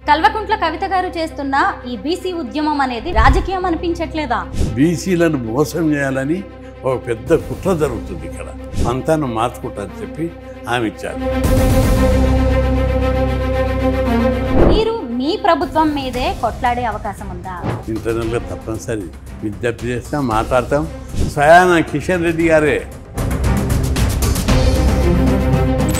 కల్వకుంట్ల కవిత గారు చేస్తున్న ఈ బీసీ ఉద్యమం అనేది రాజకీయం అనిపించట్లేదా? బీసీలను మోసం చేయాలని ఒక పెద్ద కుట్ర జరుగుతుంది. ఇక్కడ అంతాను మార్చుకుంటారని చెప్పి ఆమె ఇచ్చారు. మీరు మీ ప్రభుత్వం మీదే కొట్లాడే అవకాశం ఉందా? ఇంటర్నల్గా తప్పనిసరి విజ్ఞప్తి చేస్తాం, మాట్లాడతాం. స్వయాన కిషన్ రెడ్డి గారే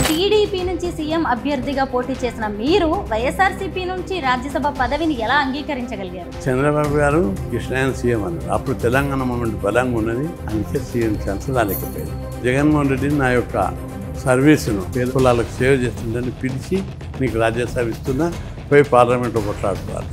టీడీపీ నుంచి సీఎం అభ్యర్థిగా పోటీ చేసిన మీరు వైఎస్ఆర్సీపీ నుంచి రాజ్యసభ పదవిని ఎలా అంగీకరించగలిగారు? చంద్రబాబు గారు కృష్ణాయన సీఎం అన్నారు. అప్పుడు తెలంగాణ మూమెంట్ బలంగా ఉన్నది, అందుకే సీఎం ఛాన్స్ రాలేకపోయారు. జగన్మోహన్ రెడ్డి నా యొక్క సర్వీసును పేద కులాలకు సేవ చేస్తుందని పిలిచి నీకు రాజ్యసభ ఇస్తున్నా, పోయి పార్లమెంట్లో కొట్లాడుతున్నారు.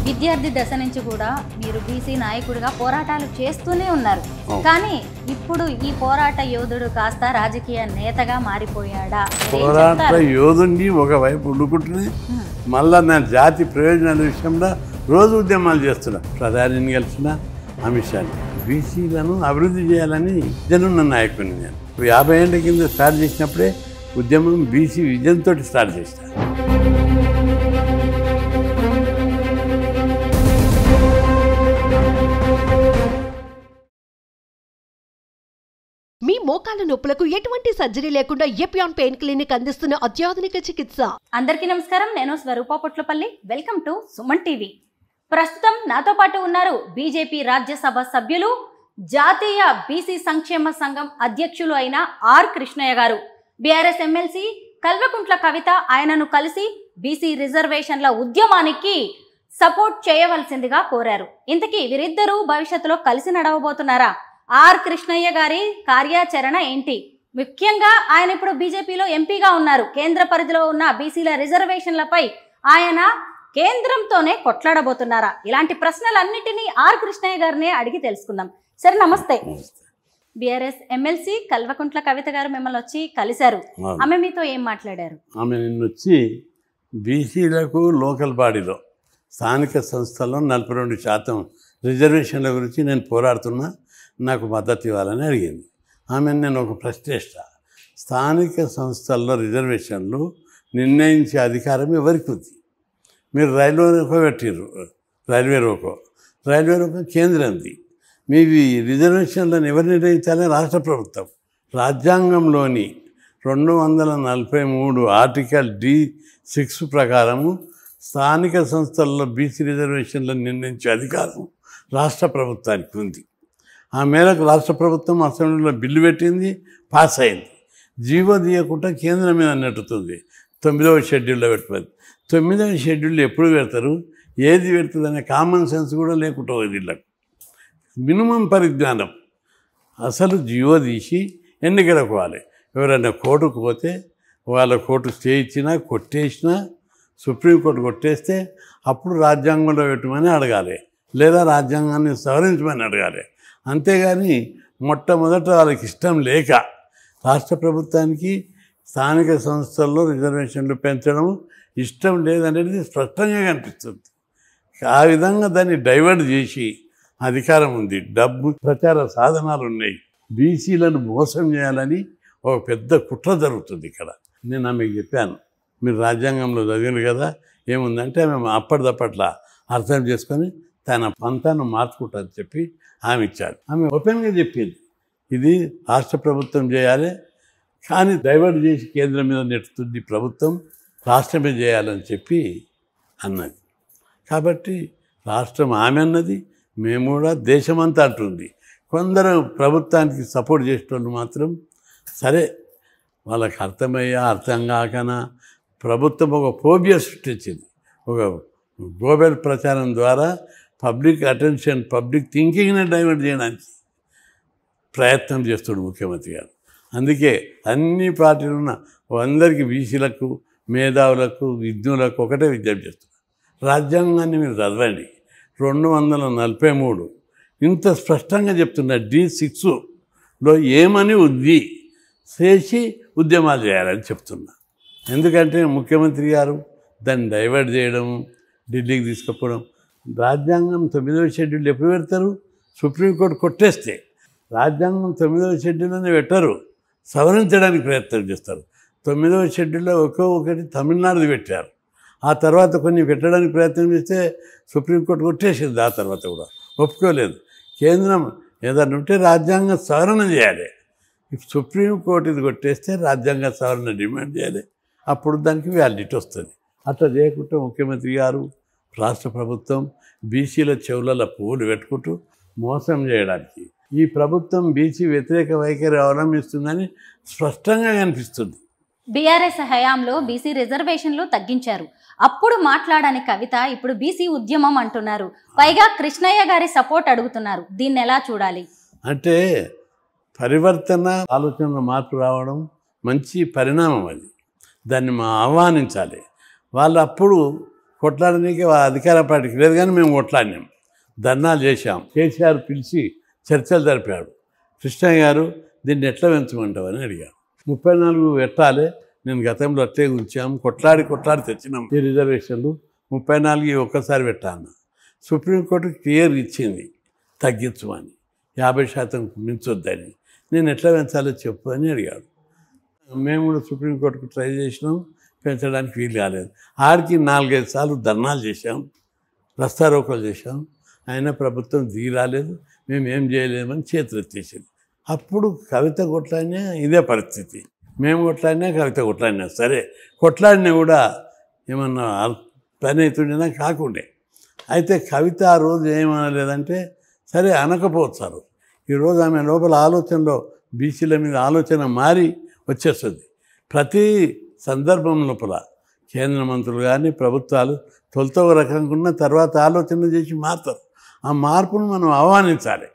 విద్యార్థి దశ నుంచి కూడా మీరు బీసీ నాయకుడిగా పోరాటాలు చేస్తూనే ఉన్నారు. కానీ ఇప్పుడు ఈ పోరాట యోధుడు కాస్త రాజకీయ నేతగా మారిపోయాడా? పోరాట యోధుని ఒకవైపు ఉండుకుంటూనే మళ్ళా నా జాతి ప్రయోజనాల విషయంలో రోజు ఉద్యమాలు చేస్తున్నా. ప్రధానిని కలిసిన అమిత్ షాని బీసీలను అభివృద్ధి చేయాలని జనున్న నాయకుడిని నేను 50 ఏళ్ళ కింద స్టార్ట్ చేసినప్పుడే ఉద్యమం బీసీ విజయంతో స్టార్ట్ చేస్తాను. మీ మోకాళ్ళ నొప్పులకు ఎటువంటి సర్జరీ లేకుండా ఎపియాన్ పెయిన్ క్లినిక్ అందిస్తున్న అత్యాధునిక చికిత్స. అందరికీ నమస్కారం, నేను Swaroopa Potlapalli. Welcome to Suman TV. ప్రస్తుతం నాతో పాటు ఉన్నారు బీజేపీ రాజ్యసభ సభ్యులు, జాతీయ బీసీ సంక్షేమ సంఘం అధ్యక్షులు అయిన ఆర్ కృష్ణయ్య గారు. బీఆర్ఎస్ ఎమ్మెల్సీ కల్వకుంట్ల కవిత ఆయనను కలిసి బీసీ రిజర్వేషన్ల ఉద్యమానికి సపోర్ట్ చేయవలసిందిగా కోరారు. ఇంతకీ వీరిద్దరూ భవిష్యత్తులో కలిసి నడవబోతున్నారా? ఆర్ కృష్ణయ్య గారి కార్యాచరణ ఏంటి? ముఖ్యంగా ఆయన ఇప్పుడు బీజేపీలో ఎంపీగా ఉన్నారు. కేంద్ర పరిధిలో ఉన్న బీసీల రిజర్వేషన్లపై ఆయన కేంద్రంతోనే కొట్లాడబోతున్నారా? ఇలాంటి ప్రశ్నలన్నిటినీ ఆర్ కృష్ణయ్య గారినే అడిగి తెలుసుకుందాం. సరే, నమస్తే. బీఆర్ఎస్ ఎమ్మెల్సీ కల్వకుంట్ల కవిత గారు మిమ్మల్ని వచ్చి కలిశారు. ఆమె మీతో ఏం మాట్లాడారు? ఆమె నిన్న వచ్చి బీసీలకు లోకల్ బాడీలో స్థానిక సంస్థల్లో 42% రిజర్వేషన్ల గురించి నేను పోరాడుతున్నా, నాకు మద్దతు ఇవ్వాలని అడిగింది. ఆమెను నేను ఒక ప్రశ్న వేస్తా. స్థానిక సంస్థల్లో రిజర్వేషన్లు నిర్ణయించే అధికారం ఎవరికి ఉంది? మీరు రైల్వే రోకో పెట్టిర్రు, రైల్వే రోకో కేంద్రంది. మీవి రిజర్వేషన్లను ఎవరు నిర్ణయించాలని? రాష్ట్ర ప్రభుత్వం. రాజ్యాంగంలోని 243 ఆర్టికల్ D6 ప్రకారము స్థానిక సంస్థల్లో బీసీ రిజర్వేషన్లను నిర్ణయించే అధికారం రాష్ట్ర ప్రభుత్వానికి ఉంది. ఆ మేరకు రాష్ట్ర ప్రభుత్వం అసెంబ్లీలో బిల్లు పెట్టింది, పాస్ అయింది. జీవో తీయకుండా కేంద్రం మీద నెట్టుతుంది. 9వ షెడ్యూల్లో పెట్టుకుంది. 9వ షెడ్యూల్ ఎప్పుడు పెడతారు, ఏది పెడుతుంది అనే కామన్ సెన్స్ కూడా లేకుండా వీళ్ళకు. మినిమం పరిజ్ఞానం. అసలు జీవో తీసి ఎన్నికలకు పోవాలి. ఎవరైనా కోర్టుకు పోతే వాళ్ళ కోర్టు స్టే ఇచ్చినా కొట్టేసినా, సుప్రీంకోర్టు కొట్టేస్తే అప్పుడు రాజ్యాంగంలో పెట్టమని అడగాలి, లేదా రాజ్యాంగాన్ని సవరించమని అడగాలి. అంతేగాని మొట్టమొదట వాళ్ళకి ఇష్టం లేక రాష్ట్ర ప్రభుత్వానికి స్థానిక సంస్థల్లో రిజర్వేషన్లు పెంచడం ఇష్టం లేదనేది స్పష్టంగా కనిపిస్తుంది. ఆ విధంగా దాన్ని డైవర్ట్ చేసి అధికారం ఉంది, డబ్బు, ప్రచార సాధనాలు ఉన్నాయి. బీసీలను మోసం చేయాలని ఒక పెద్ద కుట్ర జరుగుతుంది ఇక్కడ. నేను ఆమెకు చెప్పాను, మీరు రాజ్యాంగంలో చదివారు కదా, ఏముందంటే ఆమె అప్పటిదప్పట్లా అర్థం చేసుకొని తన పంతాను మార్చుకుంటారని చెప్పి ఆమె ఇచ్చారు. ఆమె ఓపెన్గా చెప్పింది, ఇది రాష్ట్ర ప్రభుత్వం చేయాలి, కానీ డైవర్ట్ చేసి కేంద్రం మీద నెట్టుతుంది ప్రభుత్వం, రాష్ట్రమే చేయాలని చెప్పి అన్నది. కాబట్టి రాష్ట్రం ఆమె అన్నది, మేము కూడా దేశమంతా అంటుంది. కొందరు ప్రభుత్వానికి సపోర్ట్ చేసేటోళ్ళు మాత్రం సరే, వాళ్ళకి అర్థమయ్యా అర్థం కాకనా ప్రభుత్వం ఒక ఫోబియా సృష్టించింది. ఒక గ్లోబల్ ప్రచారం ద్వారా పబ్లిక్ అటెన్షన్, పబ్లిక్ థింకింగ్ని డైవర్ట్ చేయడానికి ప్రయత్నం చేస్తాడు ముఖ్యమంత్రి గారు. అందుకే అన్ని పార్టీలు ఉన్న అందరికీ, బీసీలకు, మేధావులకు, విజ్ఞులకు ఒకటే విజ్ఞప్తి చేస్తున్నారు. రాజ్యాంగాన్ని మీరు చదవండి. 243 ఇంత స్పష్టంగా చెప్తున్నారు. D6లో ఏమని ఉంది చేసి ఉద్యమాలు చేయాలని చెప్తున్నా. ఎందుకంటే ముఖ్యమంత్రి గారు దాన్ని డైవర్ట్ చేయడం, ఢిల్లీకి తీసుకుపోవడం. రాజ్యాంగం 9వ షెడ్యూల్ ఎప్పుడు పెడతారు? సుప్రీంకోర్టు కొట్టేస్తే. రాజ్యాంగం 9వ షెడ్యూల్లోనే పెట్టరు, సవరించడానికి ప్రయత్నం చేస్తారు. 9వ షెడ్యూల్లో ఒక్కొక్కటి తమిళనాడుది పెట్టారు. ఆ తర్వాత కొన్ని పెట్టడానికి ప్రయత్నం చేస్తే సుప్రీంకోర్టు కొట్టేసింది. ఆ తర్వాత కూడా ఒప్పుకోలేదు. కేంద్రం ఏదన్నా ఉంటే రాజ్యాంగ సవరణ చేయాలి. సుప్రీంకోర్టు ఇది కొట్టేస్తే రాజ్యాంగ సవరణ డిమాండ్ చేయాలి. అప్పుడు దానికి వ్యాలిడిటీ వస్తుంది. అట్లా చేయకుండా ముఖ్యమంత్రి గారు, రాష్ట్ర ప్రభుత్వం బీసీల చెవులలో పువ్వులు పెట్టుకుంటూ మోసం చేయడానికి ఈ ప్రభుత్వం బీసీ వ్యతిరేక వైఖరి అవలంబిస్తుందని స్పష్టంగా కనిపిస్తుంది. బీఆర్ఎస్ హయాంలో బీసీ రిజర్వేషన్లు తగ్గించారు. అప్పుడు మాట్లాడని కవిత ఇప్పుడు బీసీ ఉద్యమం అంటున్నారు. పైగా కృష్ణయ్య గారి సపోర్ట్ అడుగుతున్నారు. దీన్ని ఎలా చూడాలి? అంటే పరివర్తన ఆలోచనలో మార్పు రావడం మంచి పరిణామం. అది దాన్ని ఆహ్వానించాలి. వాళ్ళు అప్పుడు కొట్లాడడానికి అధికార పార్టీకి లేదు, కానీ మేము కొట్లాడినాం, ధర్నాలు చేశాం. కేసీఆర్ పిలిచి చర్చలు జరిపాడు. కృష్ణయ్య గారు దీన్ని ఎట్లా పెంచమంటావు అని అడిగారు. 34 పెట్టాలి, నేను గతంలో అట్లే ఉంచాము, కొట్లాడి తెచ్చినాం ఈ రిజర్వేషన్లు. 34 ఒక్కసారి పెట్టాను. సుప్రీంకోర్టు క్లియర్ ఇచ్చింది తగ్గించమని, 50% మించొద్దని. నేను ఎట్లా పెంచాలో చెప్పు అని అడిగాడు. మేము కూడా సుప్రీంకోర్టుకు ట్రై చేసినాం, పెంచడానికి వీలు కాలేదు. ఆడికి 4-5 సార్లు ధర్నాలు చేశాం, రస్తారోకోలు చేశాం. అయినా ప్రభుత్వం దిగి రాలేదు, మేము ఏం చేయలేమని చేతులు ఎత్తేసింది. అప్పుడు కవిత కొట్లాడినా ఇదే పరిస్థితి, మేము కొట్లాడినా కవిత కొట్లాడినా. సరే కొట్లాడినా కూడా ఏమన్నా పని అవుతుండేనా కాకుండే. అయితే కవిత ఆ రోజు ఏమనలేదంటే సరే అనకపోవచ్చు. ఈరోజు ఆమె లోపల ఆలోచనలో బీసీల మీద ఆలోచన మారి వచ్చేస్తుంది. ప్రతి సందర్భం లోపల కేంద్ర మంత్రులు కానీ ప్రభుత్వాలు తొలుత ఒక రకంగా ఉన్న తర్వాత ఆలోచన చేసి మారుతారు. ఆ మార్పును మనం ఆహ్వానించాలి.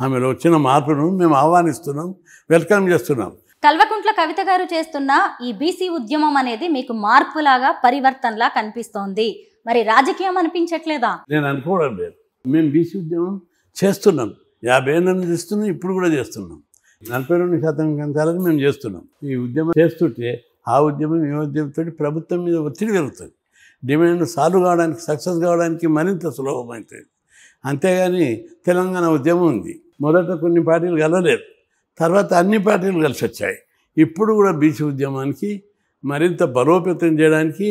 ఆమెలో వచ్చిన మార్పును మేము ఆహ్వానిస్తున్నాం, వెల్కమ్ చేస్తున్నాం. కల్వకుంట్ల కవిత గారు చేస్తున్న ఈ బీసీ ఉద్యమం అనేది మీకు మార్పులాగా, పరివర్తనలా కనిపిస్తోంది. మరి రాజకీయం అనిపించట్లేదా? నేను అనుకోవడం లేదు. మేము బీసీ ఉద్యమం చేస్తున్నాం, 50 ఏళ్ళ నుంచి చేస్తున్నాం, ఇప్పుడు కూడా చేస్తున్నాం. 42% కంచాలని మేము చేస్తున్నాం. ఈ ఉద్యమం చేస్తుంటే ఆ ఉద్యమం ఈ ఉద్యమంతో ప్రభుత్వం మీద ఒత్తిడి పెరుగుతుంది. డిమాండ్ సాల్వ్ కావడానికి, సక్సెస్ కావడానికి మరింత సులభమవుతుంది. అంతేగాని తెలంగాణ ఉద్యమం ఉంది, మొదట కొన్ని పార్టీలు కలవలేదు, తర్వాత అన్ని పార్టీలు కలిసి వచ్చాయి. ఇప్పుడు కూడా బీసీ ఉద్యమానికి మరింత బలోపేతం చేయడానికి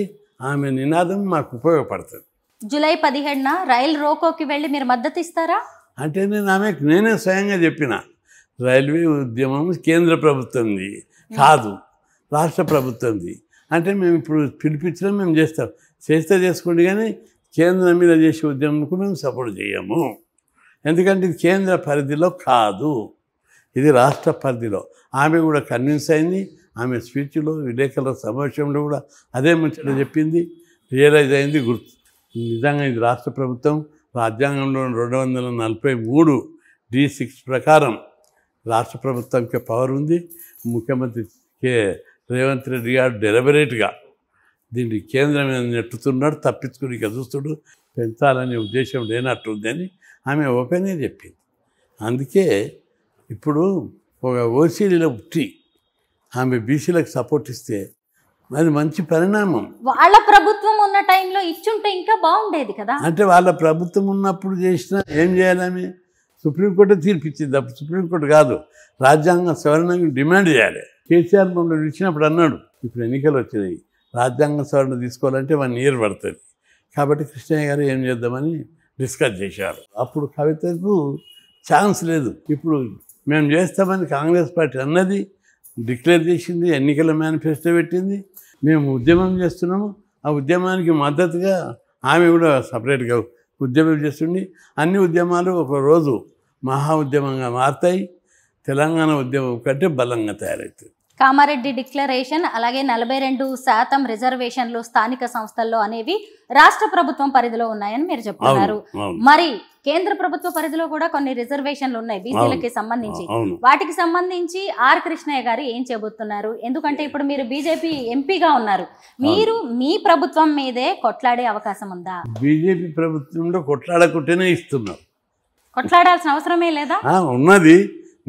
ఆమె నినాదం మాకు ఉపయోగపడుతుంది. జూలై 17న రైలు రోకోకి వెళ్ళి మీరు మద్దతు ఇస్తారా? అంటే నేనే స్వయంగా చెప్పిన, రైల్వే ఉద్యమం కేంద్ర ప్రభుత్వంది కాదు, రాష్ట్ర ప్రభుత్వంది. అంటే మేము ఇప్పుడు పిలిపించడం మేము చేస్తాం, చేస్తే చేసుకోండి, కానీ కేంద్రం మీద చేసే ఉద్యమంకు మేము సపోర్ట్ చేయము. ఎందుకంటే ఇది కేంద్ర పరిధిలో కాదు, ఇది రాష్ట్ర పరిధిలో. ఆమె కూడా కన్విన్స్ అయింది. ఆమె స్పీచ్లో, విలేకరుల సమావేశంలో కూడా అదే ముచ్చట చెప్పింది, రియలైజ్ అయింది. నిజంగా ఇది రాష్ట్ర ప్రభుత్వం. రాజ్యాంగంలో 243 D6 ప్రకారం రాష్ట్ర ప్రభుత్వంకి పవర్ ఉంది. ముఖ్యమంత్రి రేవంత్ రెడ్డి గారు డెలిబరేట్గా దీన్ని కేంద్రం మీద నెట్టుతున్నాడు, తప్పించుకుని ఇక చూస్తుడు, పెంచాలనే ఉద్దేశం లేనట్టుందని ఆమె ఓపెన్గా చెప్పింది. అందుకే ఇప్పుడు ఒక ఓసీడీలో పుట్టి ఆమె బీసీలకు సపోర్ట్ ఇస్తే అది మంచి పరిణామం. వాళ్ళ ప్రభుత్వం ఉన్న టైంలో ఇచ్చుంటే ఇంకా బాగుండేది కదా. అంటే వాళ్ళ ప్రభుత్వం ఉన్నప్పుడు చేసినా ఏం చేయాలి? ఆమె సుప్రీంకోర్టు తీర్పిచ్చింది. అప్పుడు సుప్రీంకోర్టు కాదు, రాజ్యాంగ సవరణకు డిమాండ్ చేయాలి. కేసీఆర్ మమ్మల్ని ఇచ్చినప్పుడు అన్నాడు, ఇప్పుడు ఎన్నికలు వచ్చినాయి, రాజ్యాంగ సవరణ తీసుకోవాలంటే 1 year పడుతుంది. కాబట్టి కృష్ణయ్య గారు ఏం చేద్దామని డిస్కస్ చేశారు. అప్పుడు కవితకు ఛాన్స్ లేదు. ఇప్పుడు మేము చేస్తామని కాంగ్రెస్ పార్టీ అన్నది, డిక్లేర్ చేసింది, ఎన్నికల మేనిఫెస్టో పెట్టింది, మేము ఉద్యమం చేస్తున్నాము. ఆ ఉద్యమానికి మద్దతుగా ఆమె కూడా సపరేట్గా ఉద్యమం చేస్తుంది. అన్ని ఉద్యమాలు ఒకరోజు మహా ఉద్యమంగా మారుతాయి. తెలంగాణ ఉద్యమం కంటే బలంగా తయారవుతుంది. కామారెడ్డి డిక్లరేషన్, అలాగే 42% రిజర్వేషన్లు స్థానిక సంస్థల్లో అనేవి రాష్ట్ర ప్రభుత్వం పరిధిలో ఉన్నాయని మీరు చెప్తున్నారు. మరి కేంద్ర ప్రభుత్వ పరిధిలో కూడా కొన్ని రిజర్వేషన్లు ఉన్నాయి బీసీలకి సంబంధించి. వాటికి సంబంధించి ఆర్ కృష్ణయ్య గారు ఏం చెబుతున్నారు? ఎందుకంటే ఇప్పుడు మీరు బీజేపీ ఎంపీగా ఉన్నారు, మీరు మీ ప్రభుత్వం మీదే కొట్లాడే అవకాశం ఉందా? బీజేపీ ప్రభుత్వంలో కొట్లాడకుంటేనే ఇస్తున్నారు, కొట్లాడాల్సిన అవసరమే లేదా? ఉన్నది.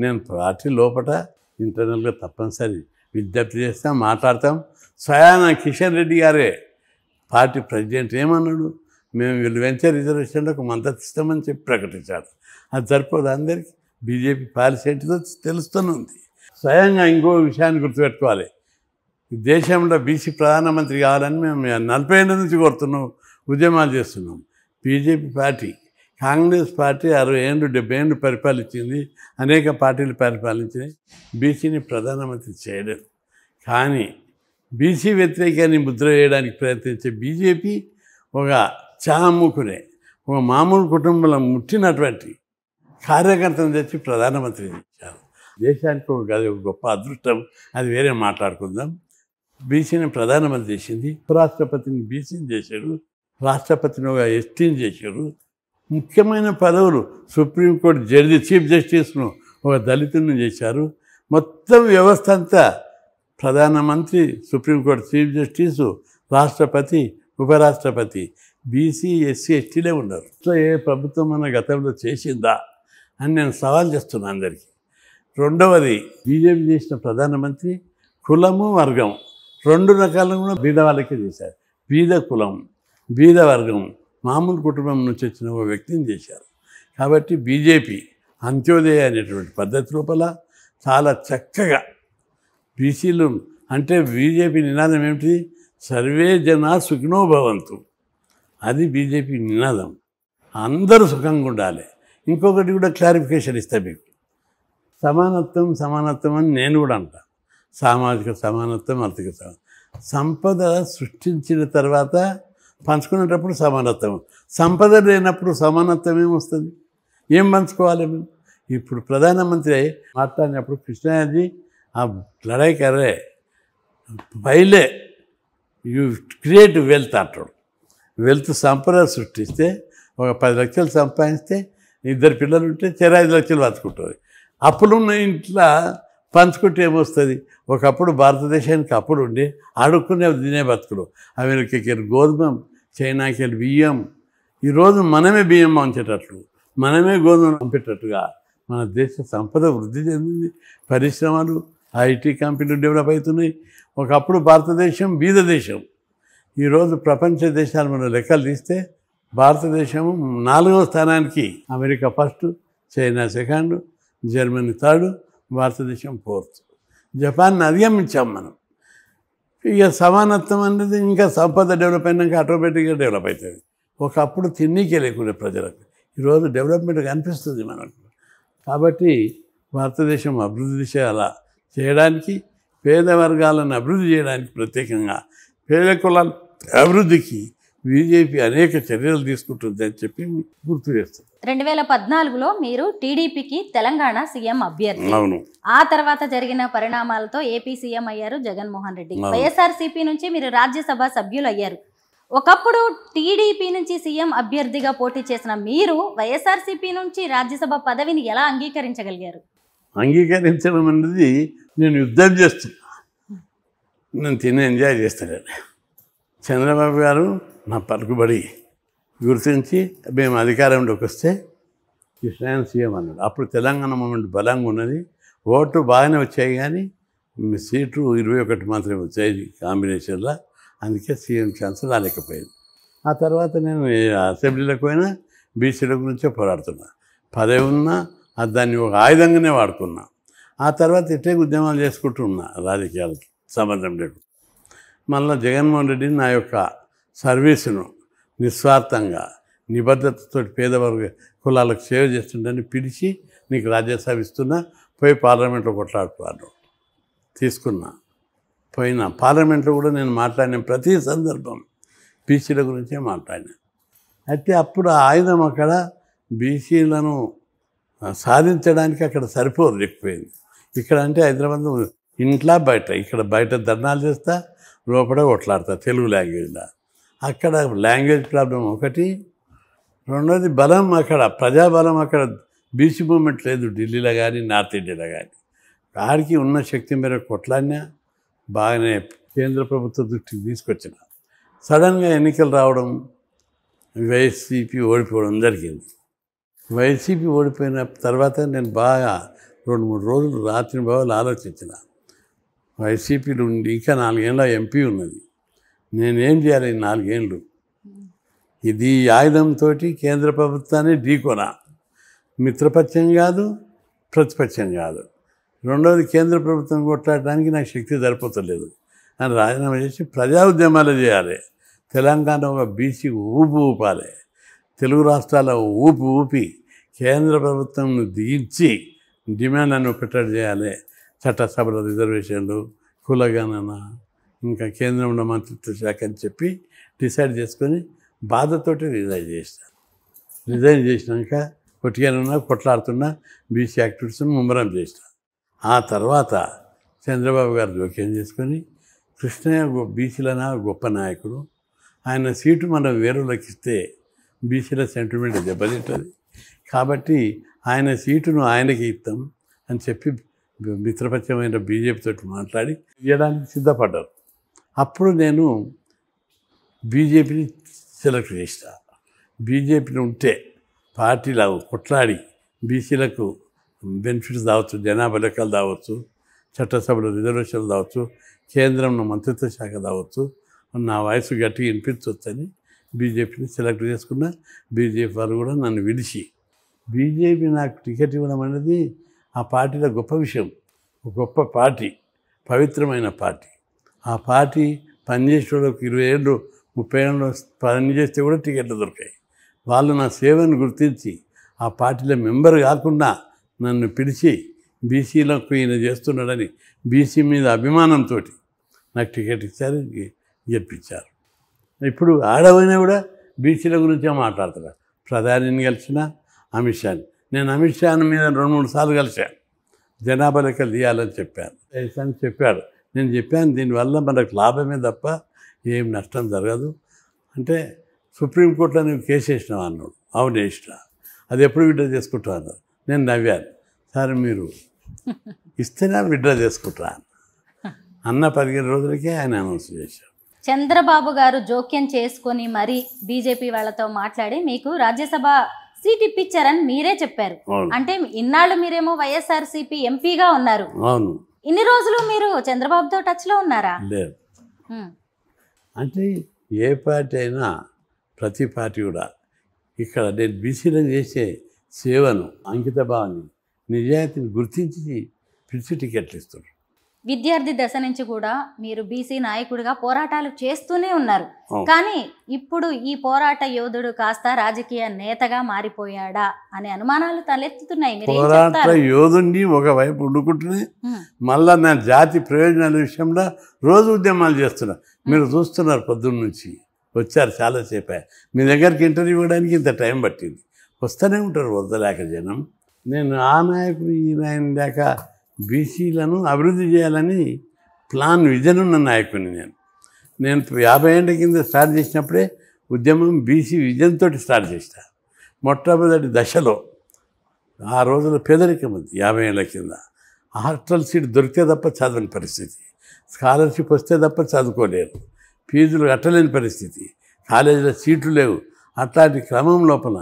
నేను పార్టీ లోపల ఇంటర్నల్గా తప్పనిసరి విజ్ఞప్తి చేస్తాం, మాట్లాడతాం. స్వయాన కిషన్ రెడ్డి గారే పార్టీ ప్రెసిడెంట్ ఏమన్నాడు, మేము వీళ్ళు వెంచర్ రిజర్వేషన్లకు మద్దతు ఇస్తామని చెప్పి ప్రకటించారు. అది సరిపోదు, అందరికీ బీజేపీ పాలసీ ఏంటిదో తెలుస్తూనే ఉంది. స్వయంగా ఇంకో విషయాన్ని గుర్తుపెట్టుకోవాలి. దేశంలో బీసీ ప్రధానమంత్రి కావాలని మేము 40 ఏళ్ళ నుంచి కోరుతున్నాం, ఉద్యమాలు చేస్తున్నాం. బీజేపీ పార్టీ, కాంగ్రెస్ పార్టీ 60 ఏళ్ళు 70 ఏళ్ళు పరిపాలించింది, అనేక పార్టీలు పరిపాలించినాయి. బీసీని ప్రధానమంత్రి చేయలేదు. కానీ బీసీ వ్యతిరేకాన్ని ముద్ర వేయడానికి ప్రయత్నించే బీజేపీ ఒక చాముకునే ఒక మామూలు కుటుంబంలో ముట్టినటువంటి కార్యకర్తను తెచ్చి ప్రధానమంత్రి ఇచ్చారు. దేశానికి ఒక గొప్ప అదృష్టం, అది వేరే మాట్లాడుకుందాం. బీసీని ప్రధానమంత్రి చేసింది, ఉపరాష్ట్రపతిని బీసీని చేశారు, రాష్ట్రపతిని ఒక ఎస్టీని చేశారు. ముఖ్యమైన పదవులు సుప్రీంకోర్టు జడ్జి చీఫ్ జస్టిస్ను ఒక దళితుని చేశారు. మొత్తం వ్యవస్థ అంతా ప్రధానమంత్రి, సుప్రీంకోర్టు చీఫ్ జస్టిసు, రాష్ట్రపతి, ఉపరాష్ట్రపతి బీసీ ఎస్సీ ఎస్టీలే ఉన్నారు. సో ఏ ప్రభుత్వం మన గతంలో చేసిందా అని నేను సవాల్ చేస్తున్నాను అందరికీ. రెండవది, బీజేపీ చేసిన ప్రధానమంత్రి కులము వర్గం 2 రకాలను కూడా బీద వాళ్ళకే చేశారు. బీద కులం, బీద వర్గం, మామూలు కుటుంబం నుంచి వచ్చిన ఒక వ్యక్తిని చేశారు. కాబట్టి బీజేపీ అంత్యోదయ అనేటువంటి పద్ధతి లోపల చాలా చక్కగా బీసీలు అంటే బీజేపీ నినాదం ఏమిటి? సర్వే జనా సుఖినో భవంతు. అది బీజేపీ నినాదం. అందరూ సుఖంగా ఉండాలి. ఇంకొకటి కూడా క్లారిఫికేషన్ ఇస్తా మీకు. సమానత్వం సమానత్వం అని నేను కూడా అంటా. సామాజిక సమానత్వం, ఆర్థిక సంపద సృష్టించిన తర్వాత పంచుకునేటప్పుడు సమానత్వం, సంపద లేనప్పుడు సమానత్వం ఏమొస్తుంది? ఏం పంచుకోవాలి మేము? ఇప్పుడు ప్రధానమంత్రి మాట్లాడినప్పుడు కృష్ణాజీ ఆ లడాయి కర్రే పైలే యూ క్రియేట్ వెల్త్ అంటాడు. వెల్త్ సంపద సృష్టిస్తే ఒక 10 లక్షలు సంపాదిస్తే 2 పిల్లలు ఉంటే 5 లక్షలు పంచుకుంటుంది. అప్పులున్న ఇంట్లో పంచుకుంటే ఏమొస్తుంది? ఒకప్పుడు భారతదేశానికి అప్పుడు ఉండి అడుక్కునే తినే బతుకులు. అమెరికాకి వెళ్ళి గోధుమ, చైనాకి వెళ్ళి బియ్యం. ఈరోజు మనమే బియ్యం పంచేటట్లు, మనమే గోధుమ పంపేటట్టుగా మన దేశ సంపద వృద్ధి చెందింది. పరిశ్రమలు, ఐటీ కంపెనీలు డెవలప్ అవుతున్నాయి. ఒకప్పుడు భారతదేశం బీద దేశం. ఈరోజు ప్రపంచ దేశాలు మనం లెక్కలు తీస్తే భారతదేశము 4వ స్థానానికి, America first, China second, Germany third, భారతదేశం 4th. జపాన్ని అధిగమించాం మనం. ఇక సమానత్వం అనేది ఇంకా సంపద డెవలప్ అయినాక ఆటోమేటిక్గా డెవలప్ అవుతుంది. ఒకప్పుడు తిన్నీకే లేకుండా ప్రజలకు, ఈరోజు డెవలప్మెంట్ కనిపిస్తుంది మనకు. కాబట్టి భారతదేశం అభివృద్ధి దిశ అలా చేయడానికి, పేద వర్గాలను అభివృద్ధి చేయడానికి, ప్రత్యేకంగా పేద కులాల అభివృద్ధికి బీజేపీ అనేక చర్యలు తీసుకుంటుంది అని చెప్పి గుర్తు చేస్తుంది. 2014లో మీరు టీడీపీకి తెలంగాణ సీఎం అభ్యర్థి. అవును. ఆ తర్వాత జరిగిన పరిణామాలతో ఏపీ సీఎం అయ్యారు జగన్మోహన్ రెడ్డి. వైఎస్ఆర్సీపీ నుంచి మీరు రాజ్యసభ సభ్యులు అయ్యారు. ఒకప్పుడు టీడీపీ నుంచి సీఎం అభ్యర్థిగా పోటీ చేసిన మీరు వైఎస్ఆర్సీపీ నుంచి రాజ్యసభ పదవిని ఎలా అంగీకరించగలిగారు? అంగీకరించడం అనేది నేను యుద్ధం చేస్తున్నా, నేను తిని ఎంజాయ్ చేస్తాను. చంద్రబాబు గారు నా పలుకుబడి గుర్తించి మేము అధికారంలోకి వస్తే కృష్ణాయన సీఎం అన్నాడు. అప్పుడు తెలంగాణ మూమెంట్ బలంగా ఉన్నది, ఓటు బాగానే వచ్చాయి, కానీ సీట్లు 21 మాత్రమే వచ్చాయి కాంబినేషన్లో. అందుకే సీఎం ఛాన్స్ రాలేకపోయింది. ఆ తర్వాత నేను అసెంబ్లీలోకి పోయినా బీసీల గురించే పోరాడుతున్నా. పదవి ఉన్నా దాన్ని ఒక ఆయుధంగానే వాడుకున్నా. ఆ తర్వాత ఇట్టే ఉద్యమాలు చేసుకుంటూ ఉన్నా, రాజకీయాలకి సంబంధం లేదు. మళ్ళీ జగన్మోహన్ రెడ్డి నా యొక్క సర్వీసును నిస్వార్థంగా నిబద్ధతతో పేదవర్గ కులాలకు సేవ చేస్తుండని పిలిచి, నీకు రాజ్యసభ ఇస్తున్నా, పోయి పార్లమెంట్లో కొట్లాడుతున్నాను తీసుకున్నా. పోయినా పార్లమెంట్లో కూడా నేను మాట్లాడిన ప్రతి సందర్భం బీసీల గురించే మాట్లాడినా. అయితే అప్పుడు ఆ ఆయుధం అక్కడ బీసీలను సాధించడానికి అక్కడ సరిపోలేకపోయింది. ఇక్కడ అంటే హైదరాబాద్ ఇంట్లో బయట, ఇక్కడ బయట ధర్నాలు చేస్తా, లోపల కొట్లాడతా తెలుగు లాంగ్వేజ్లో. అక్కడ లాంగ్వేజ్ ప్రాబ్లం ఒకటి, రెండోది బలం, అక్కడ ప్రజాబలం అక్కడ బీసీ మూమెంట్ లేదు ఢిల్లీలో కానీ నార్త్ ఇండియాలో కానీ. ఆడికి ఉన్న శక్తి మేరకు కొట్లాడినా బాగానే కేంద్ర ప్రభుత్వ దృష్టికి తీసుకొచ్చిన. సడన్గా ఎన్నికలు రావడం, వైసీపీ ఓడిపోవడం జరిగింది. వైసీపీ ఓడిపోయిన తర్వాత నేను బాగా 2-3 రోజులు రాత్రి బాగా ఆలోచించిన. వైసీపీలో ఉండి ఇంకా 4 ఏళ్ళ ఎంపీ ఉన్నది, నేనేం చేయాలి 4 ఏళ్ళు? ఇది ఆయుధంతో కేంద్ర ప్రభుత్వాన్ని ఢీకొన. మిత్రపక్షం కాదు, ప్రతిపక్షం కాదు, రెండవది కేంద్ర ప్రభుత్వం కొట్లాడడానికి నాకు శక్తి సరిపోతలేదు అని రాజీనామా చేసి ప్రజా ఉద్యమాలు చేయాలి. తెలంగాణ ఒక బీసీ ఊపాలి. తెలుగు రాష్ట్రాల ఊపి కేంద్ర ప్రభుత్వంను దించి డిమాండ్ అని ఒకటి చేయాలి. చట్టసభల రిజర్వేషన్లు, కులగణన, ఇంకా కేంద్రంలో మంత్రిత్వ శాఖ అని చెప్పి డిసైడ్ చేసుకొని బాధతోటి రిజైన్ చేసినాక కొట్టిగానున్నా కొట్లాడుతున్నా బీసీ యాక్టివిటీస్ని ముమ్మరం చేసిన. ఆ తర్వాత చంద్రబాబు గారు జోక్యం చేసుకొని కృష్ణయ్య బీసీలన గొప్ప నాయకుడు, ఆయన సీటు మనం వేరేలోకి ఇస్తే బీసీల సెంటిమెంట్ దెబ్బతింటుంది కాబట్టి ఆయన సీటును ఆయనకి ఇస్తాం అని చెప్పి మిత్రపక్షమైన బీజేపీతో మాట్లాడి ఇవ్వడానికి సిద్ధపడ్డారు. అప్పుడు నేను బీజేపీని సెలెక్ట్ చేసిన. బీజేపీని ఉంటే పార్టీలో కొట్లాడి బీసీలకు బెనిఫిట్స్ కావచ్చు, జనాభా లెక్కలు కావచ్చు, చట్టసభలో రిజర్వేషన్లు కావచ్చు, కేంద్రంలో మంత్రిత్వ శాఖ కావచ్చు, నా వయసు గట్టిగా వినిపించవచ్చని బీజేపీని సెలెక్ట్ చేసుకున్న. బీజేపీ వారు కూడా నన్ను విడిచి బీజేపీ నాకు టికెట్ ఇవ్వడం అనేది ఆ పార్టీలో గొప్ప విషయం. ఒక గొప్ప పార్టీ, పవిత్రమైన పార్టీ. ఆ పార్టీ పనిచేసేవాళ్ళకి 20 ఏళ్ళు 30 ఏళ్ళు పనిచేస్తే కూడా టికెట్లు దొరికాయి. వాళ్ళు నా సేవను గుర్తించి ఆ పార్టీలో మెంబర్ కాకుండా నన్ను పిలిచి బీసీలకు ఈయన చేస్తున్నాడని బీసీ మీద అభిమానంతో నాకు టికెట్ ఇచ్చారు, గెలిపించారు. ఇప్పుడు ఆడవైనా కూడా బీసీల గురించే మాట్లాడుతున్నారు. ప్రధానిని కలిసిన అమిత్ షాని, నేను అమిత్ షాని మీద 2-3 సార్లు కలిశాను. జనాభా లెక్కలు తీయాలని చెప్పాడు. నేను చెప్పాను దీనివల్ల మనకు లాభమే తప్ప ఏం నష్టం జరగదు అంటే, సుప్రీంకోర్టులో నువ్వు కేసు వేసినావు అన్నాడు. అవును వేసిన. అది ఎప్పుడు విడ్డ్రా చేసుకుంటా అన్నారు. నేను నవ్వాను. సార్ మీరు ఇస్తేనే విడ్డ్రా చేసుకుంటా అన్న 15 రోజులకే ఆయన అనౌన్స్ చేశారు. చంద్రబాబు గారు జోక్యం చేసుకొని మరి బీజేపీ వాళ్ళతో మాట్లాడి మీకు రాజ్యసభ సీట్ ఇప్పించారని మీరే చెప్పారు. అంటే ఇన్నాళ్ళు మీరేమో వైఎస్ఆర్సీపీ ఎంపీగా ఉన్నారు. అవును. ఇన్ని రోజులు మీరు చంద్రబాబుతో టచ్లో ఉన్నారా? లేదు. అంటే ఏ పార్టీ అయినా ప్రతి పార్టీ కూడా ఇక్కడ నేను బీసీలను చేసే సేవను, అంకిత భావాన్ని, నిజాయితీని గుర్తించి పిలిచి టికెట్లు ఇస్తున్నారు. విద్యార్థి దశ నుంచి కూడా మీరు బీసీ నాయకుడిగా పోరాటాలు చేస్తూనే ఉన్నారు. కానీ ఇప్పుడు ఈ పోరాట యోధుడు కాస్త రాజకీయ నేతగా మారిపోయాడా అనే అనుమానాలు తలెత్తుతున్నాయి. పోరాట యోధుడిని ఒకవైపు వండుకుంటూనే మళ్ళా నా జాతి ప్రయోజనాల విషయంలో రోజు ఉద్యమాలు చేస్తున్నా. మీరు చూస్తున్నారు పొద్దున్న నుంచి వచ్చారు చాలాసేపు. మీ దగ్గరికి ఇంటర్వ్యూ ఇవ్వడానికి ఇంత టైం పట్టింది. వస్తూనే ఉంటారు వద్దలేక జనం. నేను ఆ నాయకుడు ఈ నాయన లేక బీసీలను అభివృద్ధి చేయాలని విజన్ ఉన్న నాయకుడిని. నేను 50 ఏళ్ళ కింద స్టార్ట్ చేసినప్పుడే ఉద్యమం బీసీ విజన్తో స్టార్ట్ చేసిన. మొట్టమొదటి దశలో ఆ రోజుల్లో పేదరికం ఉంది. 50 ఏళ్ళ కింద హాస్టల్ సీట్ దొరికితే తప్ప చదవని పరిస్థితి, స్కాలర్షిప్ వస్తే తప్ప చదువుకోలేరు, ఫీజులు కట్టలేని పరిస్థితి, కాలేజీలో సీట్లు లేవు. అట్లాంటి క్రమం లోపల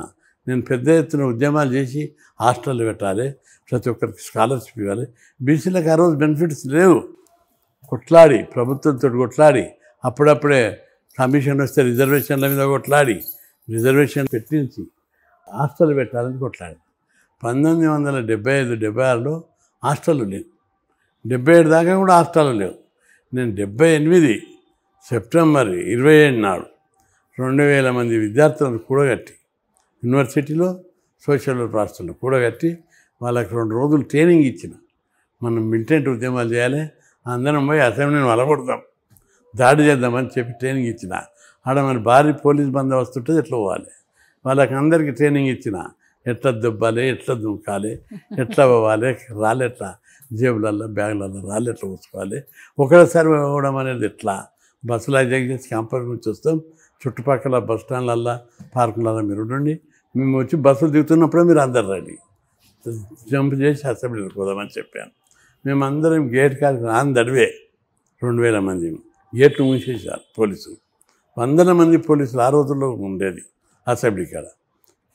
నేను పెద్ద ఎత్తున ఉద్యమాలు చేసి హాస్టల్ పెట్టాలి, ప్రతి ఒక్కరికి స్కాలర్షిప్ ఇవ్వాలి. బీసీలకు ఆ రోజు బెనిఫిట్స్ లేవు. కొట్లాడి ప్రభుత్వంతో కొట్లాడి అప్పుడప్పుడే కమిషన్ వస్తే రిజర్వేషన్ల మీద కొట్లాడి రిజర్వేషన్ పెట్టించి హాస్టల్ పెట్టాలని కొట్లాడి 1975-76లో హాస్టళ్ళు లేవు. 77 దాకా కూడా హాస్టళ్ళు లేవు. నేను 78 సెప్టెంబర్ 27 నాడు 2000 మంది విద్యార్థులను కూడగట్టి యూనివర్సిటీలో సోషల్ వర్క్ హాస్టల్లో కూడగట్టి వాళ్ళకి 2 రోజులు ట్రైనింగ్ ఇచ్చిన. మనం మిలిటెంట్ ఉద్యమాలు చేయాలి, అందరం పోయి అసెంబ్లీని వలగొడదాం, దాడి చేద్దామని చెప్పి ట్రైనింగ్ ఇచ్చిన. ఆడ మన భారీ పోలీస్ బందోబస్తు ఉంటుంది, ఎట్లా పోవాలి. వాళ్ళకి అందరికీ ట్రైనింగ్ ఇచ్చిన. ఎట్లా దుబ్బాలి, ఎట్లా దుంకాలి, ఎట్లా పోవాలి, రాళ్ళు ఎట్లా జేబులలో బ్యాగులలో రాళ్ళు ఎట్లా పోసుకోవాలి, ఒకటేసారి పోవడం అనేది ఎట్లా, బస్సులు హైజాక్ చేసి క్యాంపస్ నుంచి వస్తాం, చుట్టుపక్కల బస్ స్టాండ్లల్లో పార్కులలో మీరు ఉండండి, మేము వచ్చి బస్సులు దిగుతున్నప్పుడే మీరు అందరు రండి, జంప్ చేసి అసెంబ్లీకి పోదామని చెప్పాను. మేమందరం గేట్ కాడికి దడివే 2000 మంది గేట్లు మూసేసారు పోలీసులు. 100 మంది పోలీసులు ఆ రోజుల్లో ఉండేది అసెంబ్లీ కాడ.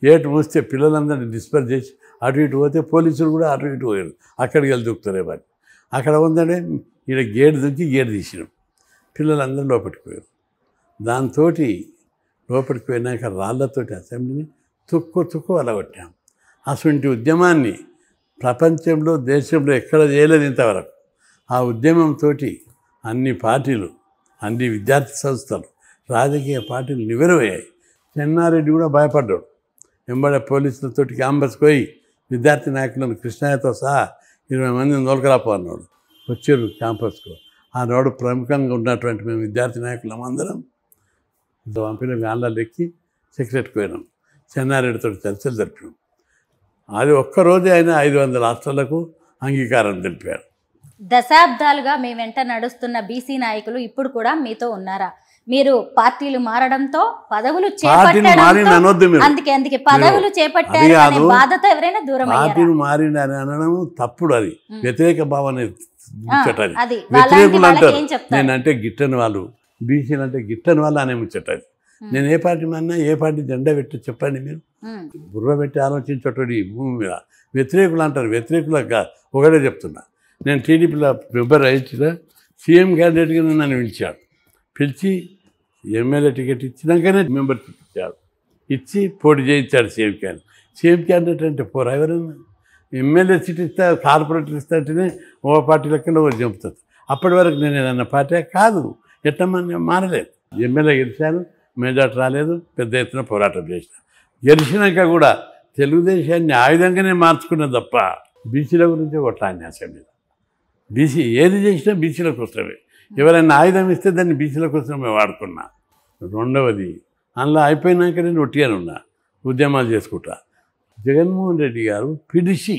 గేట్ మూస్తే పిల్లలందరినీ డిస్పర్ చేసి అటు ఇటు పోతే పోలీసులు కూడా అటు ఇటు పోయారు. అక్కడికి వెళ్ళి దూకుతారే వారు. అక్కడ ఉందంటే ఈడ గేట్ దుక్కి గేట్ తీసినాం, పిల్లలందరూ లోపలికి పోయారు. దాంతో లోపలికి పోయినాక రాళ్లతోటి అసెంబ్లీని తుక్కు అలగొట్టాం. అటువంటి ఉద్యమాన్ని ప్రపంచంలో దేశంలో ఎక్కడ చేయలేదు ఇంతవరకు. ఆ ఉద్యమంతో అన్ని పార్టీలు, అన్ని విద్యార్థి సంస్థలు, రాజకీయ పార్టీలు నివెరవయ్యాయి. చెన్నారెడ్డి కూడా భయపడ్డాడు. వెంబడే పోలీసులతో క్యాంపస్కి పోయి విద్యార్థి నాయకులను కృష్ణయ్యతో సహా 20 మందిని తోలుకరాపో అన్నాడు. వచ్చారు క్యాంపస్కు. ఆనాడు ప్రముఖంగా ఉన్నటువంటి మేము విద్యార్థి నాయకులం అందరం పంపిన వ్యాన్లలో ఎక్కి సెక్రటరీకి పోయినాం. చెన్నారెడ్డితో చర్చలు జరిపినాం. అది ఒక్కరోజే ఆయన 500 రాష్ట్రాలకు అంగీకారం తెలిపారు. దశాబ్దాలుగా మీ వెంట నడుస్తున్న బీసీ నాయకులు ఇప్పుడు కూడా మీతో ఉన్నారా? మీరు పార్టీలు మారడంతో పదవులు అందుకే పదవులు చేపట్టారు అనే బాధతో ఎవరైనా దూరం పార్టీలు మారింది అని అనడం తప్పుడు. అది వ్యతిరేక భావన ముచ్చటది. వ్యతిరేకులు అంటారు నేనంటే గిట్టని వాళ్ళు, బీసీలు అంటే గిట్టని వాళ్ళు అనే ముచ్చటది. నేను ఏ పార్టీ మారినా ఏ పార్టీ జెండా పెట్టి చెప్పండి. మీరు బుర్ర పెట్టి ఆలోచించటోడు ఈ భూమి మీద. వ్యతిరేకులు అంటారు. వ్యతిరేకులకు ఒకటే చెప్తున్నా. నేను టీడీపీలో మెంబర్ అయితే సీఎం క్యాండిడేట్గా నన్ను పిలిచి ఎమ్మెల్యే టికెట్ ఇచ్చినాకనే మెంబర్షిప్ ఇచ్చాడు. ఇచ్చి పోటీ చేయించాడు సీఎం క్యాండిడేట్. సీఎం క్యాండిడేట్ అంటే పోరా ఎవరైనా ఎమ్మెల్యే సీట్ ఇస్తే కార్పొరేటర్ ఇస్తాంటేనే ఓ పార్టీ లెక్కలో చంపుతుంది. అప్పటి వరకు నేను ఏదన్నా పార్టీ కాదు, ఎట్టమని మారలేదు. ఎమ్మెల్యే గెలిచాను, మెజార్టీ రాలేదు, పెద్ద ఎత్తున పోరాటం చేసిన. గెలిచినాక కూడా తెలుగుదేశాన్ని ఆయుధంగానే మార్చుకున్నది తప్ప బీసీల గురించి కొట్లాడిన అసెంబ్లీ. బీసీ ఏది చేసినా బీసీల కోసమే. ఎవరైనా ఆయుధం ఇస్తే దాన్ని బీసీల కోసమే వాడుకున్నా. రెండవది అందులో అయిపోయినాక నేను ఒట్టిగానే ఉన్నా, ఉద్యమాలు చేసుకుంటా. జగన్మోహన్ రెడ్డి గారు పిలిచి,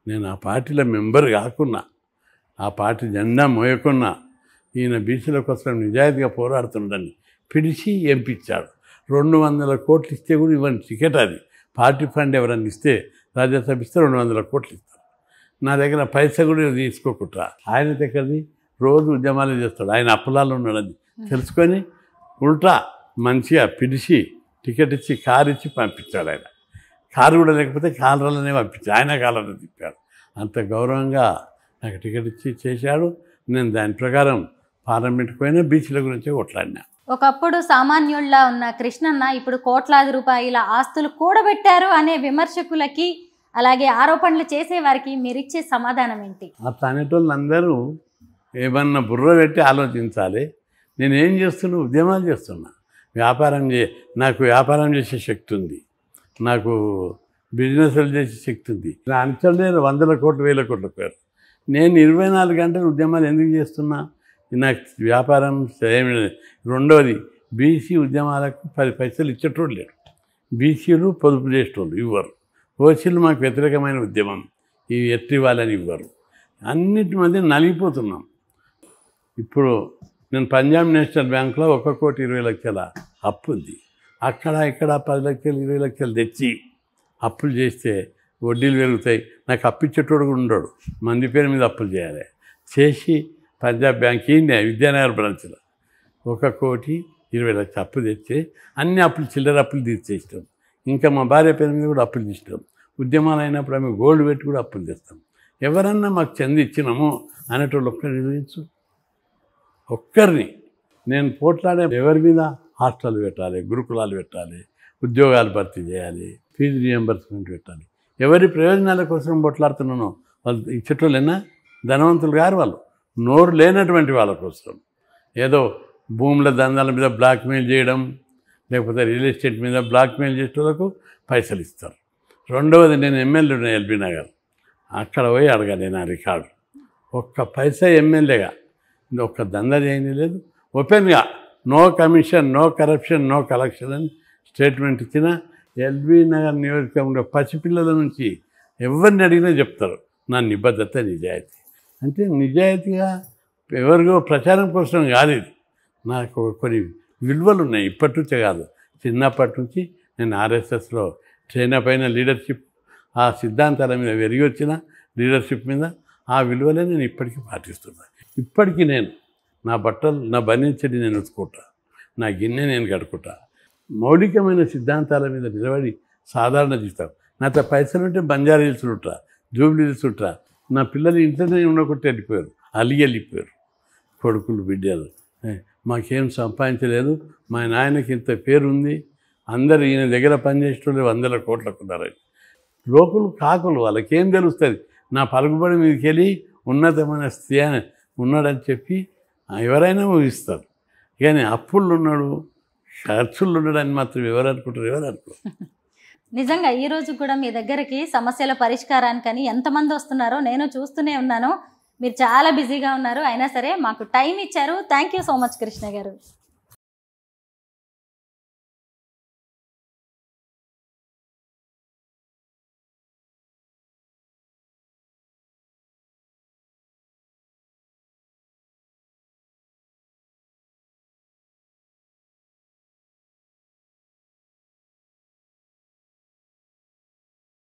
నేను ఆ పార్టీలో మెంబర్ కాకున్నా, ఆ పార్టీ జెండా మోయకున్నా, ఈయన బీసీల కోసం నిజాయితీగా పోరాడుతుండని పిలిచి ఎంపించాడు. 200 కోట్లు ఇస్తే కూడా ఇవ్వండి టికెట్. అది పార్టీ ఫండ్ ఎవరన్నా ఇస్తే, రాజ్యసభ ఇస్తే 200 కోట్లు ఇస్తారు. నా దగ్గర పైసా కూడా తీసుకోకుండా ఆయన దగ్గరది రోజు ఉద్యమాలు చేస్తాడు. ఆయన అప్పలాలు ఉన్నాడని తెలుసుకొని ఉల్టా మంచిగా పిలిచి టికెట్ ఇచ్చి కారు ఇచ్చి పంపించాడు. ఆయన కారు కూడా లేకపోతే కాలరలోనే పంపించాడు. ఆయన కాలర్లో తిప్పాడు. అంత గౌరవంగా నాకు టికెట్ ఇచ్చి చేశాడు. నేను దాని ప్రకారం పార్లమెంట్కి పోయినా బీచ్ల గురించి కొట్లాడినా. ఒకప్పుడు సామాన్యుల్లా ఉన్న కృష్ణన్న ఇప్పుడు కోట్లాది రూపాయల ఆస్తులు కూడబెట్టారు అనే విమర్శకులకి, అలాగే ఆరోపణలు చేసేవారికి మీరిచ్చే సమాధానం ఏంటి? అట్లా అనేటోళ్ళు అందరూ ఏమన్నా బుర్ర పెట్టి ఆలోచించాలి. నేనేం చేస్తున్నా? ఉద్యమాలు చేస్తున్నా. నాకు వ్యాపారం చేసే శక్తి ఉంది, నాకు బిజినెస్లు చేసే శక్తి ఉంది. నా అంచనా 100 కోట్లు 1000 కోట్ల పేరు. నేను 24 గంటలు ఉద్యమాలు ఎందుకు చేస్తున్నా? నాకు వ్యాపారం ఏమి. రెండవది బీసీ ఉద్యమాలకు 10 పైసలు ఇచ్చేటోళ్ళు లేరు. బీసీలు పొదుపు చేసేటోళ్ళు ఇవ్వరు. ఓసీలు మాకు వ్యతిరేకమైన ఉద్యమం, ఈ ఎత్తి వాళ్ళని ఇవ్వరు. అన్నిటి మధ్య నలిగిపోతున్నాం. ఇప్పుడు నేను పంజాబ్ నేషనల్ బ్యాంక్లో 1,20,00,000 అప్పు ఉంది. అక్కడ ఇక్కడ 10 లక్షలు 20 లక్షలు తెచ్చి అప్పులు చేస్తే వడ్డీలు పెరుగుతాయి. నాకు అప్పిచ్చేటోడు కూడా ఉండడు. మంది పేరు మీద అప్పులు చేయాలి. చేసి పంజాబ్ బ్యాంక్ విద్యానగర్ బ్రాంచ్లో 1,20,00,000 అప్పు తెచ్చి అన్ని అప్పులు చిల్లర అప్పులు తీర్చేస్తాం. ఇంకా మా భార్య పేరు మీద కూడా అప్పులు తీస్తాం. ఉద్యమాలు అయినప్పుడు ఆమె గోల్డ్ పెట్టి కూడా అప్పులు తెస్తాం. ఎవరన్నా మాకు చెంది ఇచ్చినామో అనేటోళ్ళు ఒక్కరిని చూపించు. ఒక్కరిని నేను పోట్లాడే ఎవరి మీద హాస్టల్ పెట్టాలి, గురుకులాలు పెట్టాలి, ఉద్యోగాలు భర్తీ చేయాలి, ఫీజు రియంబర్స్మెంట్ పెట్టాలి. ఎవరి ప్రయోజనాల కోసం పోట్లాడుతున్నానో వాళ్ళు ఇచ్చేటోళ్ళైనా ధనవంతులు గారు. వాళ్ళు నోరు లేనటువంటి వాళ్ళ కోసం ఏదో భూముల దందాల మీద బ్లాక్మెయిల్ చేయడం, లేకపోతే రియల్ ఎస్టేట్ మీద బ్లాక్మెయిల్ చేసేటోళ్ళకు పైసలు ఇస్తారు. రెండవది నేను ఎమ్మెల్యే ఎల్బీ నగర్, అక్కడ పోయి అడగాలి నా రికార్డు. ఒక్క పైసా ఎమ్మెల్యేగా ఒక్క దందా చేయని లేదు. ఓపెన్గా no commission, no corruption, no collection అని స్టేట్మెంట్ ఇచ్చిన ఎల్బీ నగర్ నియోజకవర్గంలో పసిపిల్లల నుంచి ఎవరిని అడిగినా చెప్తారు నా నిబద్ధత, నిజాయితీ. అంటే నిజాయితీగా ఎవరికో ప్రచారం కోసం కాదు ఇది. నాకు కొన్ని విలువలు ఉన్నాయి. ఇప్పటి నుంచే కాదు, చిన్నప్పటి నుంచి నేను ఆర్ఎస్ఎస్లో ట్రైన్ అయిన లీడర్షిప్, ఆ సిద్ధాంతాల మీద వెరిగి వచ్చిన లీడర్షిప్ మీద ఆ విలువలే నేను ఇప్పటికీ పాటిస్తున్నాను. ఇప్పటికీ నేను నా బట్టలు, నా బనించడి నేను ఉతుకుంటా, నా గిన్నె నేను కడుకుంటా. మౌలికమైన సిద్ధాంతాల మీద నిలబడి సాధారణ జీవితం. నాతో పైసలు ఉంటే బంజారా హిల్స్ ఉంటా, జూబ్లీ హిల్స్ ఉంటా. నా పిల్లలు ఇంట్లోనే ఉండకుంటే వెళ్ళిపోయారు, వెళ్ళిపోయారు కొడుకులు బిడ్డలు. మాకేం సంపాదించలేదు, మా నాయనకి ఇంత పేరుంది, అందరు ఈయన దగ్గర పనిచేసేటోళ్ళు 100 కోట్లకు ఉన్నారని. లోకులు కాకులు, వాళ్ళకేం తెలుస్తుంది? నా పలుకుబడి మీదకి వెళ్ళి ఉన్నతమైన స్థితి ఉన్నాడని చెప్పి ఎవరైనా ఊహిస్తారు. కానీ అప్పులు ఉన్నాడు, ఖర్చులు ఉన్నాడని మాత్రం ఎవరు అనుకుంటారు? ఎవరు అనుకోరు. నిజంగా ఈ రోజు కూడా మీ దగ్గరికి సమస్యల పరిష్కారానికని ఎంతమంది వస్తున్నారో నేను చూస్తూనే ఉన్నాను. మీరు చాలా బిజీగా ఉన్నారు, అయినా సరే మాకు టైం ఇచ్చారు. Thank you so much Krishna గారు.